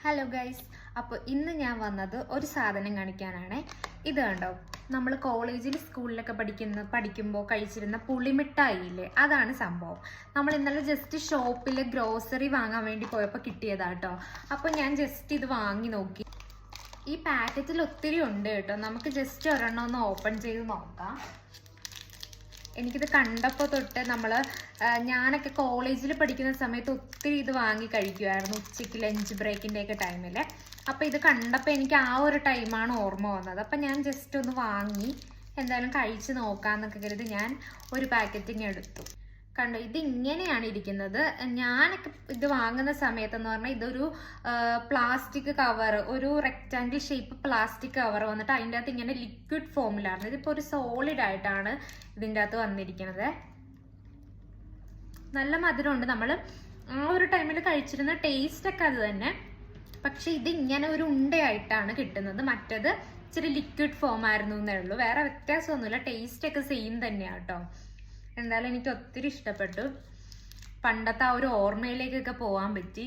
Hello guys, അപ്പോൾ ഇന്ന് ഞാൻ വന്നത് ഒരു സാധനം കാണിക്കാനാണ്. ഇത് കണ്ടോ, നമ്മൾ കോളേജിൽ സ്കൂളിലൊക്കെ പഠിക്കുമ്പോൾ കഴിച്ചിരുന്ന പുളിമിഠായില്ലേ, അതാണ് സംഭവം. നമ്മൾ ഇന്നലെ ജസ്റ്റ് ഷോപ്പിൽ ഗ്രോസറി വാങ്ങാൻ വേണ്ടി പോയപ്പോൾ കിട്ടിയതാട്ടോ. അപ്പോൾ ഞാൻ ജസ്റ്റ് ഇത് വാങ്ങി നോക്കി. ഈ പാക്കറ്റിൽ ഒത്തിരി ഉണ്ട് കേട്ടോ. നമുക്ക് ജസ്റ്റ് ഒരെണ്ണം ഒന്ന് ഓപ്പൺ ചെയ്ത് നോക്കാം. എനിക്കിത് കണ്ടപ്പോൾ തൊട്ട് ഞാനൊക്കെ കോളേജിൽ പഠിക്കുന്ന സമയത്ത് ഒത്തിരി ഇത് വാങ്ങി കഴിക്കുമായിരുന്നു, ഉച്ചയ്ക്ക് ലഞ്ച് ബ്രേക്കിൻ്റെയൊക്കെ ടൈമിൽ. അപ്പോൾ ഇത് കണ്ടപ്പോൾ എനിക്ക് ആ ഒരു ടൈമാണ് ഓർമ്മ വന്നത്. അപ്പം ഞാൻ ജസ്റ്റ് ഒന്ന് വാങ്ങി എന്തായാലും കഴിച്ച് നോക്കാമെന്നൊക്കെ കരുതി ഞാൻ ഒരു പാക്കറ്റിങ് എടുത്തു. കണ്ടോ, ഇത് ഇങ്ങനെയാണ് ഇരിക്കുന്നത്. ഞാനൊക്കെ ഇത് വാങ്ങുന്ന സമയത്തെന്ന് പറഞ്ഞാൽ ഇതൊരു പ്ലാസ്റ്റിക് കവർ, ഒരു റെക്റ്റാങ്കിൾ ഷേപ്പ് പ്ലാസ്റ്റിക് കവർ വന്നിട്ട് അതിൻ്റെ അകത്ത് ഇങ്ങനെ ലിക്വിഡ് ഫോമിലായിരുന്നു. ഇതിപ്പോൾ ഒരു സോളിഡ് ആയിട്ടാണ് ഇതിൻ്റെ അകത്ത് വന്നിരിക്കുന്നത്. നല്ല മധുരമുണ്ട്. നമ്മൾ ആ ഒരു ടൈമിൽ കഴിച്ചിരുന്ന ടേസ്റ്റൊക്കെ അത് തന്നെ, പക്ഷെ ഇത് ഇങ്ങനെ ഒരു ഉണ്ടയായിട്ടാണ് കിട്ടുന്നത്. മറ്റേത് ഇച്ചിരി ലിക്വിഡ് ഫോം ആയിരുന്നു എന്നേ ഉള്ളൂ. വേറെ വ്യത്യാസമൊന്നുമില്ല, ടേസ്റ്റൊക്കെ സെയിം തന്നെയാണ് കേട്ടോ. എന്തായാലും എനിക്ക് ഒത്തിരി ഇഷ്ടപ്പെട്ടു. പണ്ടത്തെ ആ ഒരു ഓർമ്മയിലേക്കൊക്കെ പോകാൻ പറ്റി.